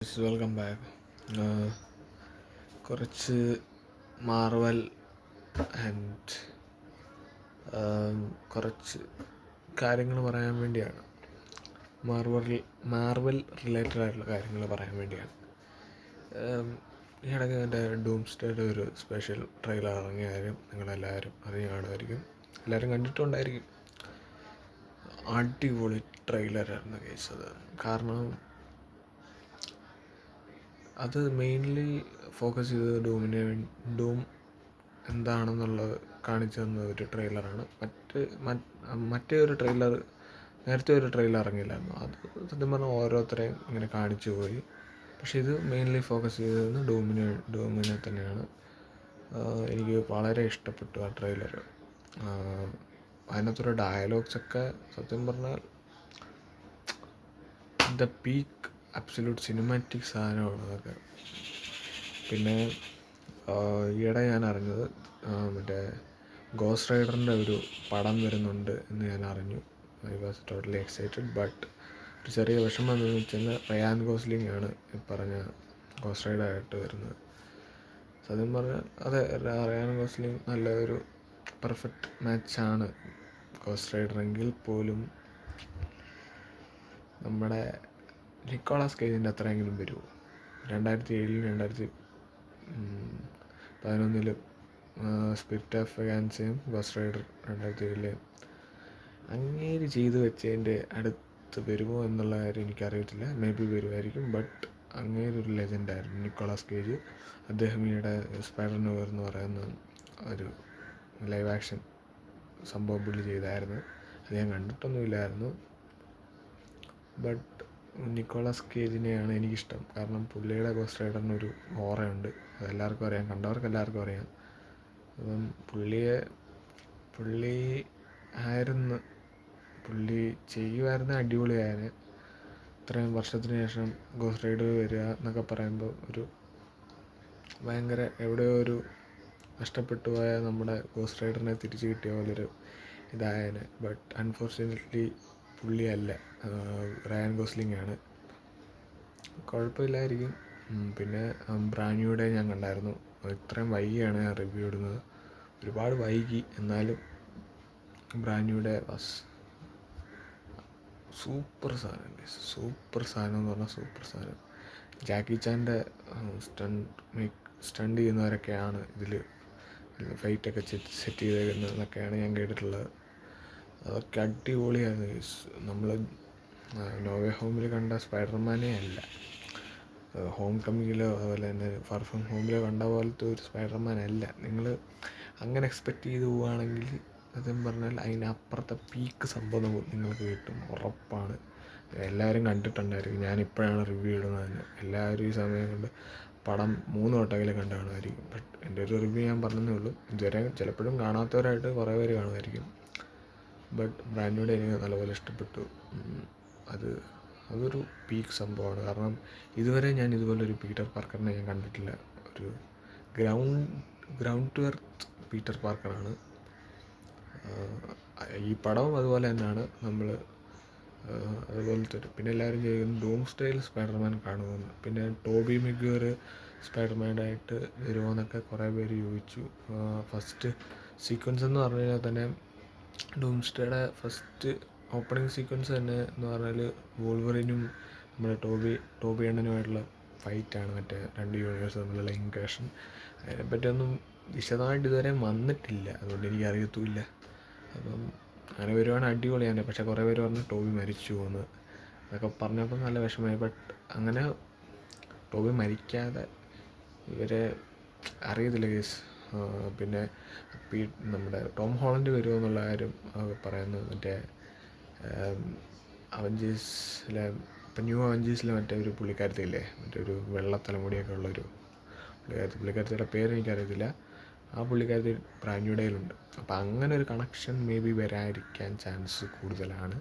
Welcome back. കുറച്ച് Marvel and കുറച്ച് കാര്യങ്ങൾ പറയാൻ വേണ്ടിയാണ്. മാർവൽ റിലേറ്റഡ് ആയിട്ടുള്ള കാര്യങ്ങൾ പറയാൻ വേണ്ടിയാണ്. ഈ ഇടയ്ക്ക് എൻ്റെ ഡൂംസ്ഡേയുടെ ഒരു സ്പെഷ്യൽ ട്രെയിലർ ഇറങ്ങിയ കാര്യം നിങ്ങളെല്ലാവരും അറിയുകയാണായിരിക്കും, എല്ലാവരും കണ്ടിട്ടുണ്ടായിരിക്കും. അടിപൊളി ട്രെയിലറായിരുന്നു കേസത്. കാരണം അത് മെയിൻലി ഫോക്കസ് ചെയ്തത് ഡൂം എന്താണെന്നുള്ളത് കാണിച്ചു തന്ന ഒരു ട്രെയിലറാണ്. മറ്റേ ഒരു ട്രെയിലർ, നേരത്തെ ഒരു ട്രെയിലർ ഇറങ്ങിയില്ലായിരുന്നു, അത് സത്യം പറഞ്ഞാൽ ഓരോരുത്തരെയും ഇങ്ങനെ കാണിച്ചു പോയി. പക്ഷേ ഇത് മെയിൻലി ഫോക്കസ് ചെയ്തത് ഡൂമിനെ തന്നെയാണ്. എനിക്ക് വളരെ ഇഷ്ടപ്പെട്ടു ആ ട്രെയിലർ. അതിനകത്തൊരു ഡയലോഗ്സൊക്കെ സത്യം പറഞ്ഞാൽ ദ പീക്ക് അബ്സല്യൂട്ട് സിനിമാറ്റിക് സാധനമാണ് അതൊക്കെ. പിന്നെ ഈയിടെ ഞാൻ അറിഞ്ഞത് മറ്റേ ഗോസ്റ്റ് റൈഡറിൻ്റെ ഒരു പടം വരുന്നുണ്ട് എന്ന് ഞാൻ അറിഞ്ഞു. I was totally excited. But ഒരു ചെറിയ വിഷമം എന്ന് വെച്ചാൽ റയാൻ ഗോസ്ലിംഗ് ആണ് ഈ പറഞ്ഞ ഗോസ്റ്റ് റൈഡറായിട്ട് വരുന്നത്. സത്യം പറഞ്ഞാൽ അതെ, റയാൻ ഗോസ്ലിംഗ് നല്ലൊരു പെർഫെക്റ്റ് മാച്ചാണ് ഗോസ്റ്റ് റൈഡറെങ്കിൽ പോലും നമ്മുടെ നിക്കോളാസ് കേജിൻ്റെ അത്രയെങ്കിലും വരുമോ? 2007 2011 സ്പിരിറ്റ് ഓഫ് വെഗാൻസിയും ഗോസ്റ്റ് റൈഡർ 2007 അങ്ങേര് ചെയ്തു വെച്ചതിൻ്റെ അടുത്ത് വരുമോ എന്നുള്ള കാര്യം എനിക്കറിയത്തില്ല. മേ ബി വരുമായിരിക്കും. ബട്ട് അങ്ങേരൊരു ലെജൻഡായിരുന്നു നിക്കോളാസ് കേജ്. അദ്ദേഹം ഈയിടെ സ്പൈഡർ നോവർ എന്ന് പറയുന്ന ഒരു ലൈവ് ആക്ഷൻ സംഭവം പുള്ളി ചെയ്തായിരുന്നു. അത് ഞാൻ കണ്ടിട്ടൊന്നുമില്ലായിരുന്നു. ബട്ട് നിക്കോളാസ് കേജിനെയാണ് എനിക്കിഷ്ടം. കാരണം പുള്ളിയുടെ ഗോസ്റ്റ് റൈഡറിനൊരു ഓറയുണ്ട്, അതെല്ലാവർക്കും അറിയാം, കണ്ടവർക്ക് എല്ലാവർക്കും അറിയാം. അപ്പം പുള്ളി ചെയ്യുമായിരുന്ന അടിപൊളിയായതിന്. ഇത്രയും വർഷത്തിന് ശേഷം ഗോസ്റ്റ് റൈഡർ വരിക എന്നൊക്കെ പറയുമ്പോൾ ഒരു ഭയങ്കര എവിടെയോ ഒരു നഷ്ടപ്പെട്ടു പോയ നമ്മുടെ ഗോസ്റ്റ് റൈഡറിനെ തിരിച്ചു കിട്ടിയ പോലൊരു ഇതായതിന്. ബട്ട് അൺഫോർച്യുനേറ്റ്ലി പുള്ളിയല്ല, റയാൻ ഗോസ്ലിംഗ് ആണ്. കുഴപ്പമില്ലായിരിക്കും. പിന്നെ ബ്രാൻഡ് ഞാൻ കണ്ടായിരുന്നു. ഇത്രയും വൈകിയാണ് ഞാൻ റിവ്യൂ ഇടുന്നത്, ഒരുപാട് വൈകി. എന്നാലും ബ്രാൻഡ് വാസ് സൂപ്പർ സാധനം എന്ന് പറഞ്ഞാൽ സൂപ്പർ സാധനം. ജാക്കി ചാൻ്റെ സ്റ്റണ്ട് ചെയ്യുന്നവരൊക്കെയാണ് ഇതിൽ ഫൈറ്റൊക്കെ സെറ്റ് ചെയ്തേക്കുന്നതെന്നൊക്കെയാണ് ഞാൻ കേട്ടിട്ടുള്ളത്. അതൊക്കെ അടിപൊളിയായിരുന്നു. നമ്മൾ നോവേ ഹോമിൽ കണ്ട സ്പൈഡർമാനേ അല്ല, ഹോം കമ്മിങ്ങിലോ അതുപോലെ തന്നെ ഫാർ ഫ്രം ഹോമിലോ കണ്ട പോലത്തെ ഒരു സ്പൈഡർമാൻ അല്ല. നിങ്ങൾ അങ്ങനെ എക്സ്പെക്റ്റ് ചെയ്ത് പോവുകയാണെങ്കിൽ സത്യം പറഞ്ഞാൽ അതിനപ്പുറത്തെ പീക്ക് സംഭവം നിങ്ങൾക്ക് കിട്ടും, ഉറപ്പാണ്. എല്ലാവരും കണ്ടിട്ടുണ്ടായിരിക്കും. ഞാനിപ്പോഴാണ് റിവ്യൂ ഇടുന്നതിന്. എല്ലാവരും ഈ സമയം കൊണ്ട് പടം 3 വട്ടമെങ്കിലും കണ്ടു കാണുമായിരിക്കും. ബട്ട് എൻ്റെ ഒരു റിവ്യൂ ഞാൻ പറഞ്ഞതേ ഉള്ളൂ. ഇതുവരെ ചിലപ്പോഴും കാണാത്തവരായിട്ട് കുറേ പേര് കാണുമായിരിക്കും. ബട്ട് ബ്രാൻഡ് എനിക്ക് നല്ലപോലെ ഇഷ്ടപ്പെട്ടു. അതൊരു പീക്ക് സംഭവമാണ്. കാരണം ഇതുവരെ ഞാൻ ഇതുപോലൊരു പീറ്റർ പാർക്കറിനെ ഞാൻ കണ്ടിട്ടില്ല. ഒരു ഗ്രൗണ്ട് ടു എർത്ത് പീറ്റർ പാർക്കറാണ്. ഈ പടവും അതുപോലെ തന്നെയാണ്. അതുപോലത്തെ ഒരു, പിന്നെ എല്ലാവരും ചെയ്യുന്നു ഡൂംസ്ഡേയിൽ സ്പൈഡർമാൻ കാണുമെന്ന്. പിന്നെ ടോബി മെഗ്വയർ സ്പൈഡർമാനായിട്ട് വരുമോയെന്നൊക്കെ കുറേ പേര് ചോദിച്ചു. ഫസ്റ്റ് സീക്വൻസ് എന്ന് പറഞ്ഞു കഴിഞ്ഞാൽ തന്നെ ഡൂംസ്ഡേയുടെ ഫസ്റ്റ് ഓപ്പണിംഗ് സീക്വൻസ് തന്നെ എന്ന് പറഞ്ഞാൽ വോൾവറിനും നമ്മുടെ ടോബി അണ്ണനുമായിട്ടുള്ള ഫൈറ്റാണ്. മറ്റേ 2 യൂണിവേഴ്സ് തമ്മിലുള്ള ഇൻക്വേഷൻ. അതിനെപ്പറ്റിയൊന്നും വിശദമായിട്ട് ഇതുവരെ വന്നിട്ടില്ല, അതുകൊണ്ട് എനിക്കറിയത്തുമില്ല. അപ്പം അങ്ങനെ വരുവാണെങ്കിൽ അടിപൊളിയാണ്. പക്ഷേ കുറേ പേര് പറഞ്ഞു ടോബി മരിച്ചു എന്ന് അതൊക്കെ പറഞ്ഞപ്പോൾ നല്ല വിഷമമായി. ബട്ട് അങ്ങനെ ടോബി മരിക്കാതെ ഇവരെ അറിയത്തില്ല കേസ്. പിന്നെ നമ്മുടെ ടോം ഹോളണ്ട് വരുമോ എന്നുള്ള കാര്യം പറയുന്നത്. മറ്റേ അവഞ്ചേഴ്സിലെ ഇപ്പം ന്യൂ അവഞ്ചേഴ്സിലെ മറ്റേ ഒരു പുള്ളിക്കാരത്തില്ലേ, മറ്റേ ഒരു വെള്ള തലമുടിയൊക്കെ ഉള്ളൊരു പുള്ളിക്കാരത്തിയുടെ പേര് എനിക്കറിയത്തില്ല. ആ പുള്ളിക്കാരത്തി ബ്രാൻഡ് ഡേയിലുണ്ട്. അപ്പം അങ്ങനെ ഒരു കണക്ഷൻ മേ ബി വരാതിരിക്കാൻ ചാൻസ് കൂടുതലാണ്.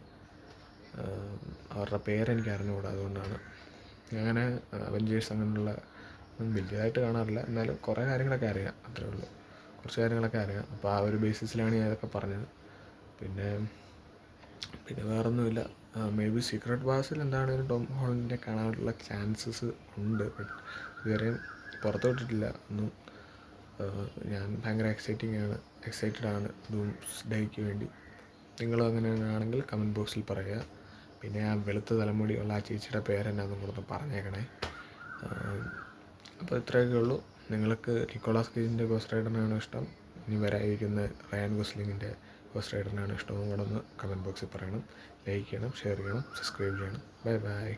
അവരുടെ പേരെനിക്ക് അറിഞ്ഞുകൂടാ, അതുകൊണ്ടാണ്. അങ്ങനെ അവഞ്ചേഴ്സ് അങ്ങനെയുള്ള വലിയതായിട്ട് കാണാറില്ല, എന്നാലും കുറേ കാര്യങ്ങളൊക്കെ അറിയാം, അത്രേ ഉള്ളൂ. കുറച്ച് കാര്യങ്ങളൊക്കെ അറിയാം. അപ്പോൾ ആ ഒരു ബേസിസിലാണ് ഞാൻ ഇതൊക്കെ പറഞ്ഞത്. പിന്നെ പിന്നെ വേറൊന്നുമില്ല. മേ ബി സീക്രട്ട് വാർസിൽ എന്താണേലും ടോം ഹോളണ്ടിനെ കാണാനുള്ള ചാൻസസ് ഉണ്ട്. ബട്ട് ഇതുവരെയും പുറത്ത് വിട്ടിട്ടില്ല ഒന്നും. ഞാൻ ഭയങ്കര എക്സൈറ്റഡ് ആണ് ഡൂംസ് ഡേയ്ക്ക് വേണ്ടി. നിങ്ങളും അങ്ങനെയാണെങ്കിൽ കമൻറ്റ് ബോക്സിൽ പറയുക. പിന്നെ ആ വെളുത്ത തലമുടിയുള്ള ആ ചേച്ചിയുടെ പേരെന്നാന്നും കൂടെ ഒന്ന് പറഞ്ഞേക്കണേ. അപ്പോൾ ഇത്രയൊക്കെ ഉള്ളൂ. നിങ്ങൾക്ക് നിക്കോളാസ് കേജിൻ്റെ ഗോസ്റ്റ് റൈഡറിനാണോ ഇഷ്ടം, ഇനി വരാനിരിക്കുന്ന റയാൻ ഗോസ്ലിങ്ങിൻ്റെ ഗോസ്റ്റ് റൈഡറിനാണോ ഇഷ്ടമെന്നും കൂടെ ഒന്ന് കമൻറ്റ് ബോക്സിൽ പറയണം. ലൈക്ക് ചെയ്യണം, ഷെയർ ചെയ്യണം, സബ്സ്ക്രൈബ് ചെയ്യണം. Bye bye.